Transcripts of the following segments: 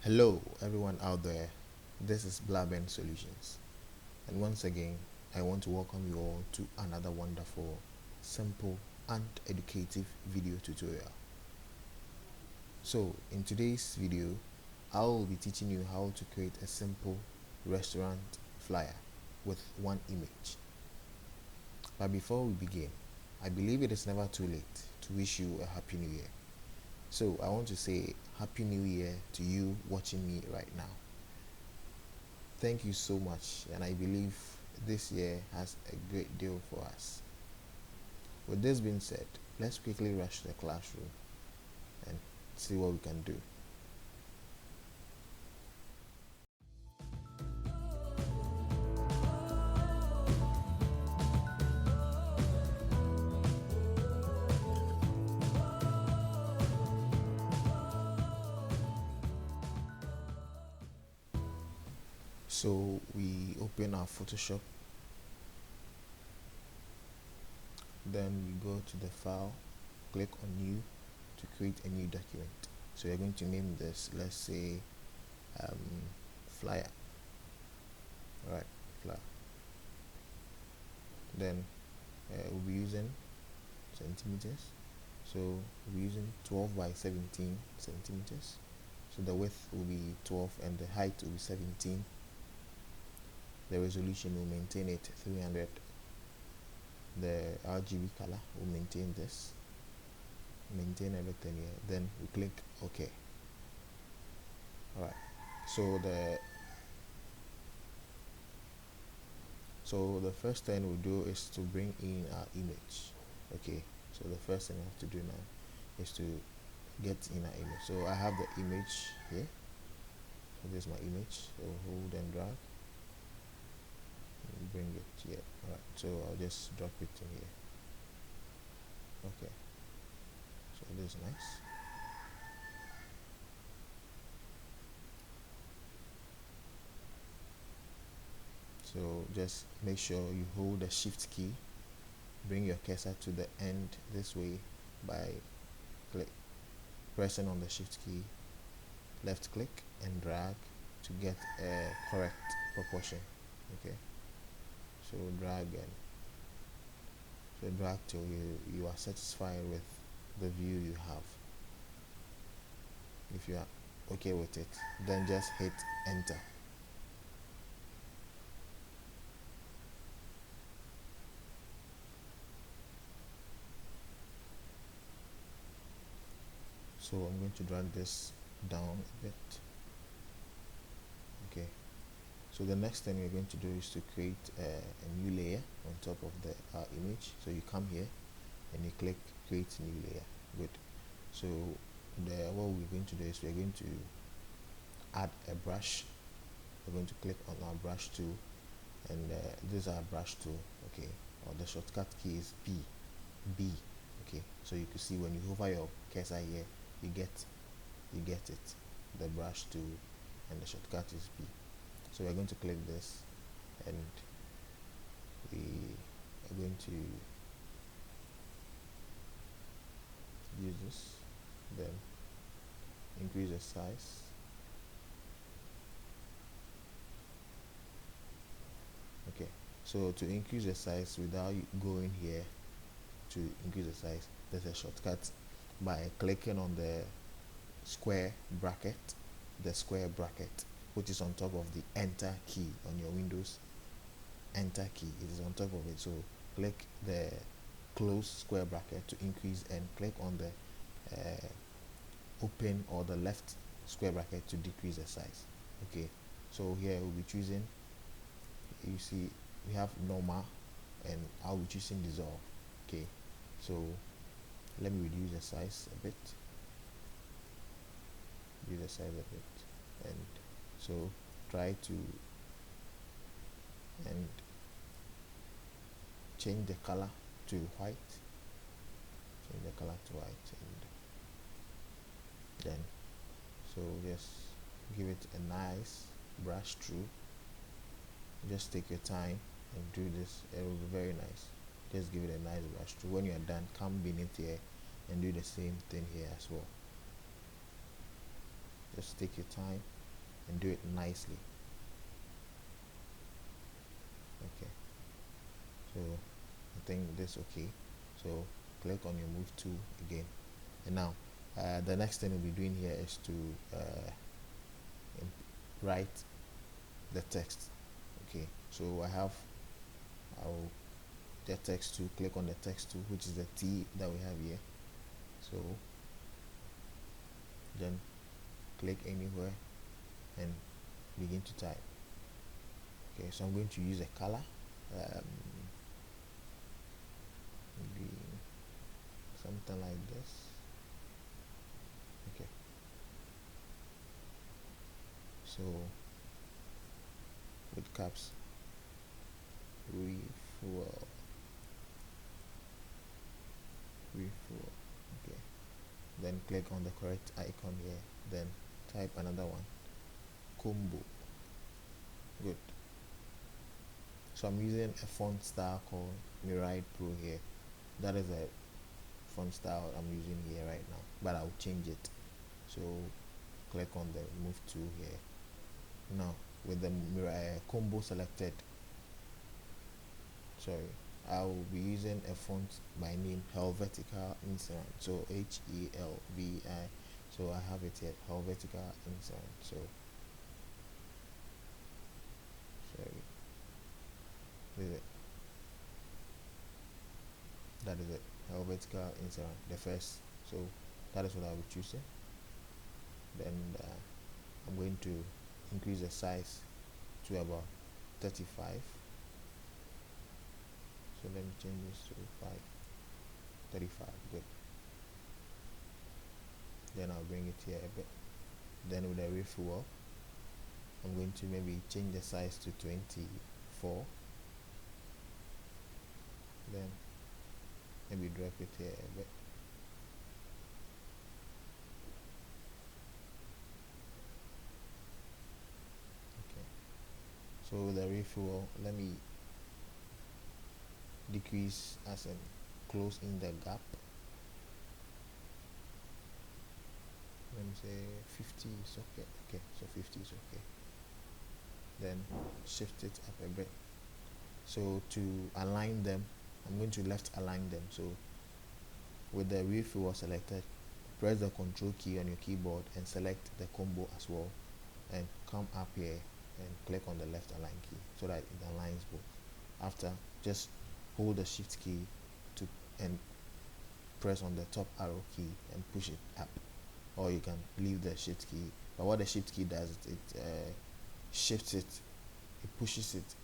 Hello, everyone out there. This is BlabenSolutions, and once again, I want to welcome you all to another wonderful, simple, and educative video tutorial. So, in today's video, I will be teaching you how to create a simple restaurant flyer with one image. But before we begin, I believe it is never too late to wish you a Happy New Year. So, I want to say Happy New Year to you watching me right now. Thank you so much, and I believe this year has a great deal for us. With this being said, let's quickly rush to the classroom and see what we can do. So we open our Photoshop, then we go to the file, click on new to create a new document. So we're going to name this, let's say, flyer. Right, flyer. Then we'll be using centimeters. So we'll be using 12 by 17 centimeters. So the width will be 12 and the height will be 17. The resolution will maintain it 300. The RGB color will maintain this. Maintain everything here. Then we click OK. Alright. So the first thing we'll do is to bring in our image. Okay. So the first thing I have to do now is to get in our image. So I have the image here. So this is my image. So hold and drag. And bring it here. Alright. So I'll just drop it in here. Okay. So this is nice. So just make sure you hold the shift key, bring your cursor to the end this way by pressing on the shift key, left click and drag to get a correct proportion. Okay, so drag till you are satisfied with the view you have. If you are okay with it, then just hit enter. So I'm going to drag this down a bit. Okay, so the next thing we're going to do is to create a new layer on top of the image. So you come here and you click create new layer. Good. So what we're going to do is we're going to add a brush. We're going to click on our brush tool, and this is our brush tool. Okay, or the shortcut key is B. Okay, so you can see when you hover your cursor here, you get it, the brush tool, and the shortcut is B. So we're going to click this, and we are going to use this, then increase the size. Okay, so to increase the size without going here to increase the size, there's a shortcut by clicking on the square bracket, which is on top of the enter key on your Windows. Enter key, it is on top of it. So click the close square bracket to increase, and click on the open or the left square bracket to decrease the size. Okay, so here we'll be choosing, you see we have normal, and I'll be choosing dissolve. Okay, so let me reduce the size a bit, and so try to and change the color to white, and then so just give it a nice brush through. Just take your time and do this, it will be very nice. Just give it a nice brush through. When you are done, come beneath here and do the same thing here as well. just take your time and do it nicely. Okay, so I think this okay. So click on your move tool again, and now the next thing we'll be doing here is to write the text. Okay, so I'll the text tool, click on the text tool, which is the T that we have here. So then click anywhere and begin to type. Okay, so I'm going to use a color, maybe something like this. Okay, so with caps, refuel. Okay, then click on the correct icon here, then type another one, combo. Good. So I'm using a font style called Mirai Pro here. That is a font style I'm using here right now, but I'll change it. So click on the move tool here. Now with the combo selected, sorry, I'll be using a font by name Helvetica Inserant. So HELVI. So I have it here, Helvetica Inserant. So sorry, this is it. That is it, Helvetica Inserant, the first. So that is what I'll be choosing. Then I'm going to increase the size to about 35. So let me change this to 35. Good. Then I'll bring it here a bit. Then with the refuel, I'm going to maybe change the size to 24. Then maybe drop it here a bit. Okay, so with the refuel, let me decrease as in close in the gap. Let me say 50 is okay. Okay, so 50 is okay. Then shift it up a bit. So to align them, I'm going to left align them. So with the refuel selected, press the control key on your keyboard and select the combo as well, and come up here and click on the left align key so that it aligns both. After, just hold the shift key to and press on the top arrow key and push it up, or you can leave the shift key. But what the shift key does, it shifts it, it pushes it.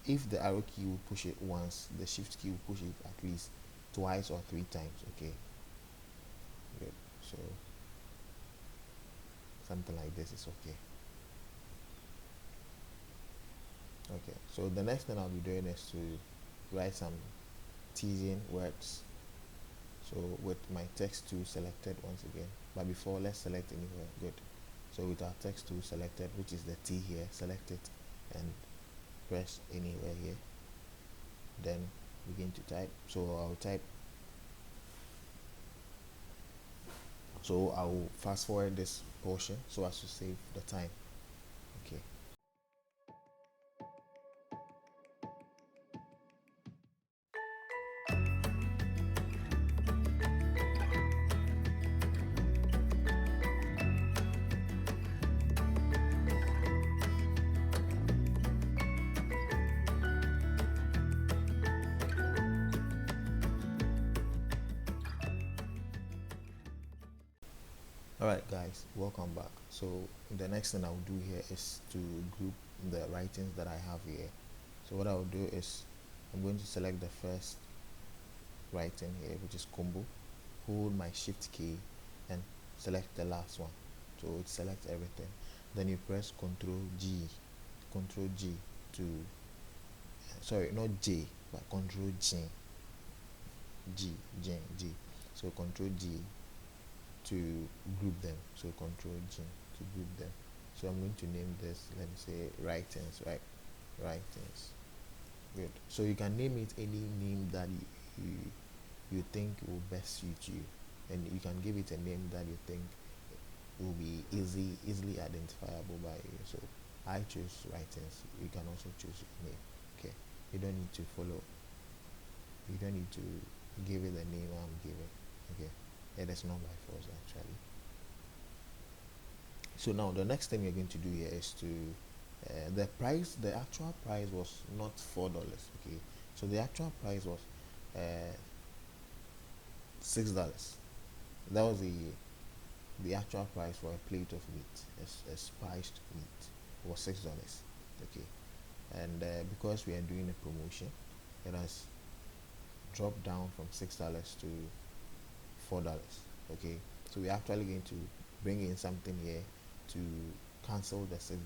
If the arrow key will push it once, the shift key will push it at least twice or 3 times. Okay, good. So something like this is okay. Okay, so the next thing I'll be doing is to write some teasing words. So with my text tool selected once again, but before, let's select anywhere. Good. So with our text tool selected, which is the T here, select it and press anywhere here, then begin to type. So I'll type, so I'll fast forward this portion so as to save the time. Okay, alright guys, welcome back. So the next thing I'll do here is to group the writings that I have here. So what I'll do is I'm going to select the first writing here, which is combo, hold my shift key and select the last one, so it selects everything. Then you press Ctrl G to sorry, not J, but Ctrl G. So Ctrl G to group them. So Ctrl G to group them. So I'm going to name this, let me say writings, right? Writings. Good. So you can name it any name that you think will best suit you, and you can give it a name that you think will be easily identifiable by you. So I choose writings. You can also choose name. Okay, you don't need to follow. You don't need to give it the name I'm giving. Okay, it is not by force actually. So now the next thing we're going to do here is to the actual price was not $4. Okay, so the actual price was $6. That was the actual price for a plate of meat, a spiced meat, was $6. Okay, and because we are doing a promotion, it has dropped down from $6 to $4. Okay, so we're actually going to bring in something here to cancel the $6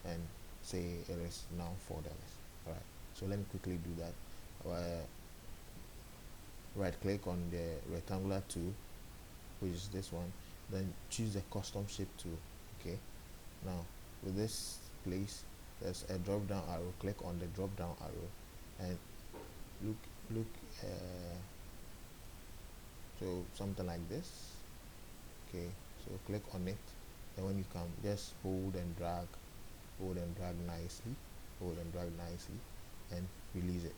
and say it is now $4. All right, so let me quickly do that. Right click on the rectangular tool, which is this one, then choose the custom shape tool. Okay, now with this place there's a drop down arrow. Click on the drop down arrow and look so something like this. Okay, so click on it, and when you come, just hold and drag nicely, and release it.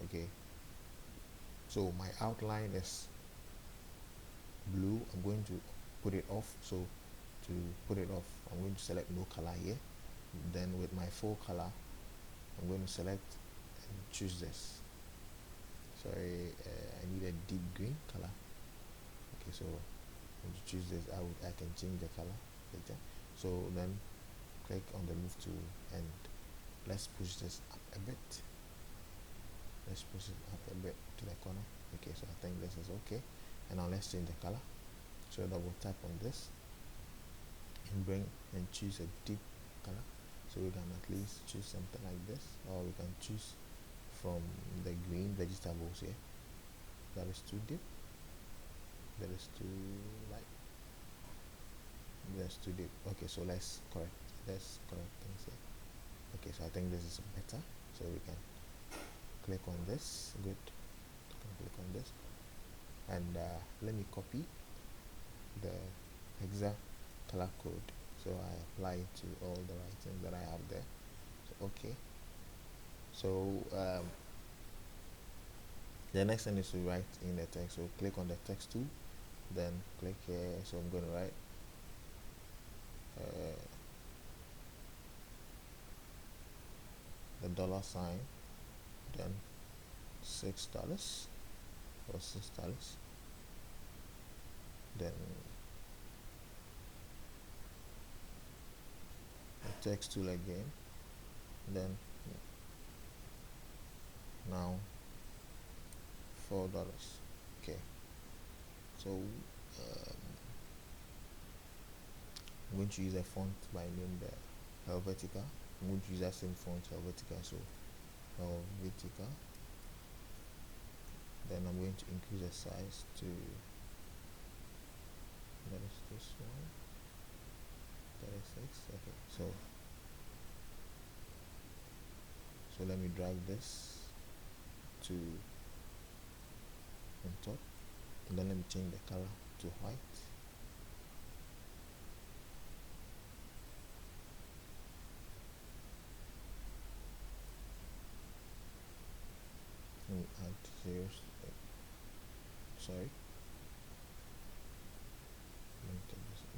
Okay, so my outline is blue. I'm going to put it off. So to put it off, I'm going to select no color here. Then with my full color, I'm going to select and choose this. Sorry, I need a deep green color. Okay, so I'm going to choose this. I can change the color later. So then click on the move tool and let's push this up a bit. Let's push it up a bit to the corner. Okay, so I think this is okay. And now let's change the color. So double tap on this and bring and choose a deep color. So we can at least choose something like this, or we can choose from the green vegetables here. That is too deep. That is too light. That's too deep. Okay, so let's correct things here. Okay, so I think this is better. So we can click on this. Good. Click on this, and let me copy the hexa color code. So I apply it to all the writings that I have there. So, okay. So the next thing is to write in the text. So click on the text tool, then click here. So I'm going to write the $, then $6 or $6, then the text tool again, then now $4. Okay, so I'm going to use a font by name the Helvetica. I'm going to use that same font, Helvetica. So Helvetica. Then I'm going to increase the size to, that is this one, 36. Okay, so let me drag this to on top, and then let me change the color to white. Let me add zeros. Sorry,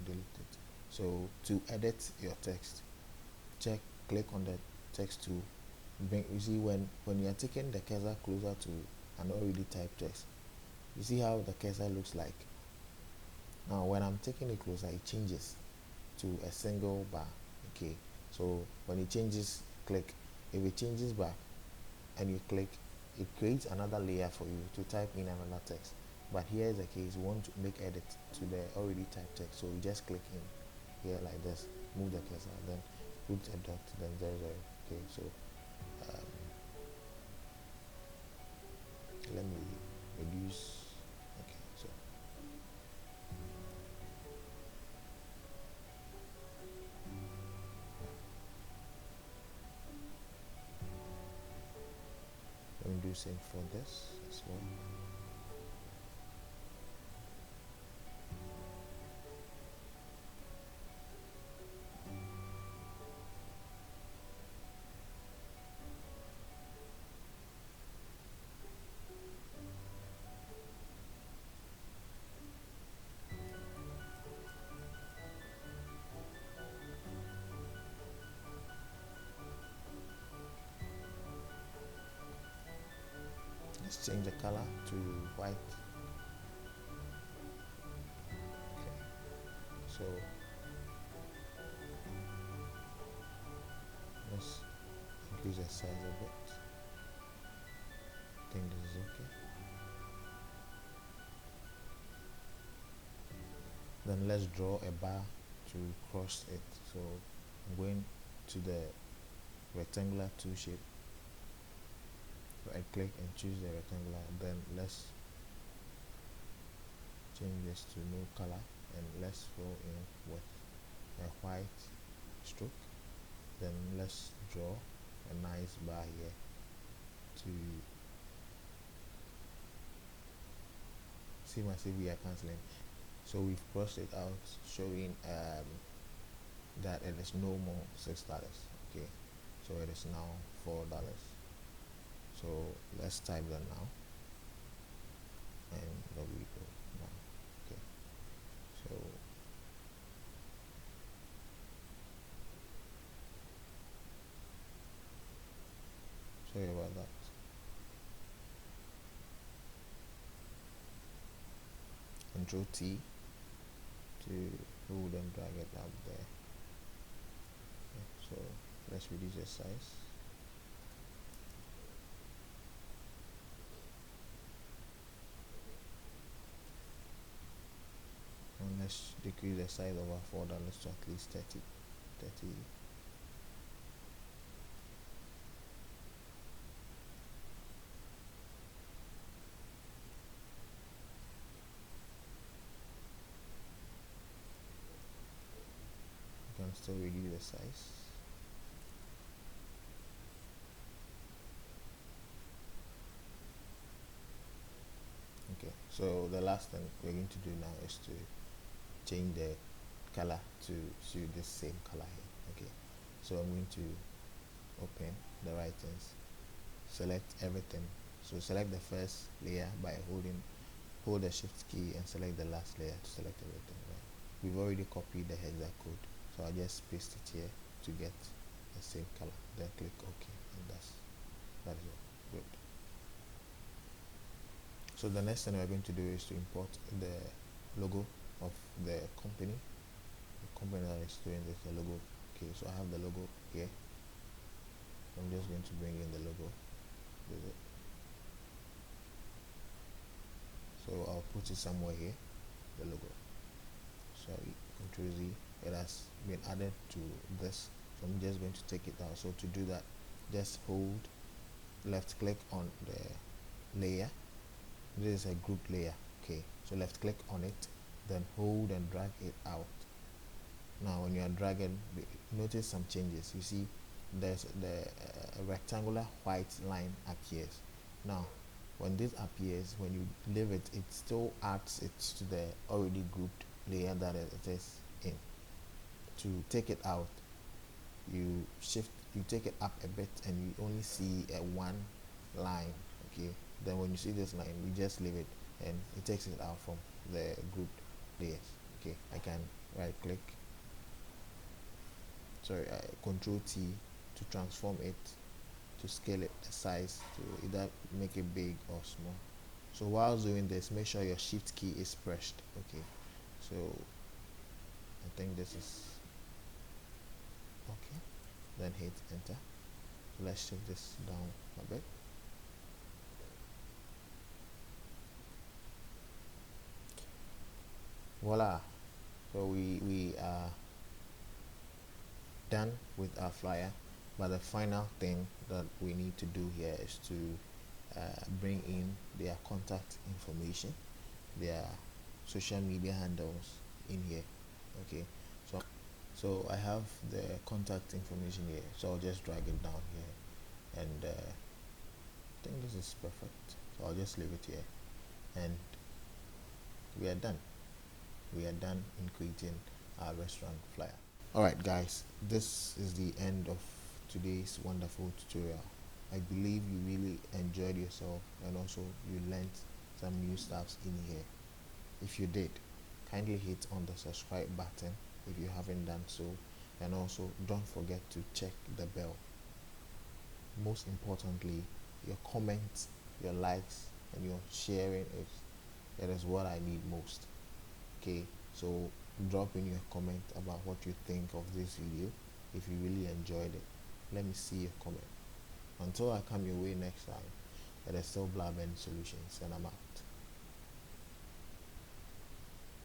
delete it. So to edit your text, click on the text tool. You see when you are taking the cursor closer to an already typed text, you see how the cursor looks like. Now when I'm taking it closer, it changes to a single bar. Okay, so when it changes, click. If it changes back and you click, it creates another layer for you to type in another text. But here is the case, you want to make edit to the already typed text, so you just click in here like this, move the cursor, then put a dot, then 00. Okay, so let me reduce. Okay, so let me do same for this as well. let's change the color to white. Okay, so let's increase the size a bit. I think this is okay. Then let's draw a bar to cross it. So I'm going to the rectangular 2 shape, right click and choose the rectangular. Then let's change this to no color and let's fill in with a white stroke. Then let's draw a nice bar here to see my CV are cancelling. So we've crossed it out, showing that it is no more $6. Okay, so it is now $4. So let's type that now, and there we go now. Okay, so sorry about that. Control T to hold and drag it up there. Okay, so let's reduce the size. And let's decrease the size of our $4 to at least 30. You can still reduce the size. Okay, so the last thing we're going to do now is to change the color to this same color here. Okay, so I'm going to open the writings, select everything. So select the first layer by hold the shift key and select the last layer to select everything. Right? We've already copied the hexacode, so I'll just paste it here to get the same color. Then click OK, and that is all. Good. So the next thing we're going to do is to import the logo of the company. The company that is doing this, the logo. Okay, so I have the logo here. I'm just going to bring in the logo. So I'll put it somewhere here, the logo. Sorry, Control Z. It has been added to this, so I'm just going to take it out. So to do that, just hold left click on the layer. This is a group layer. Okay, so left click on it, then hold and drag it out. Now when you are dragging, notice some changes. You see there's the rectangular white line appears. Now when this appears, when you leave it, it still adds it to the already grouped layer that it is in. To take it out, you take it up a bit and you only see a one line. Okay, then when you see this line, you just leave it and it takes it out from the grouped layers. Okay, I can right click, sorry, Control T to transform it, to scale it, the size, to either make it big or small. So while doing this, make sure your shift key is pressed. Okay, so I think this is okay, then hit enter. So let's shift this down a bit. Voila, so we are done with our flyer, but the final thing that we need to do here is to bring in their contact information, their social media handles in here. Okay, so I have the contact information here, so I'll just drag it down here, and I think this is perfect, so I'll just leave it here, and we are done. We are done in creating our restaurant flyer. Alright guys, this is the end of today's wonderful tutorial. I believe you really enjoyed yourself and also you learned some new stuffs in here. If you did, kindly hit on the subscribe button if you haven't done so, and also don't forget to check the bell. Most importantly, your comments your likes and your sharing it. That is what I need most. Okay, so drop in your comment about what you think of this video. If you really enjoyed it, let me see your comment. Until I come your way next time, it is still Blaben Solutions, and I'm out.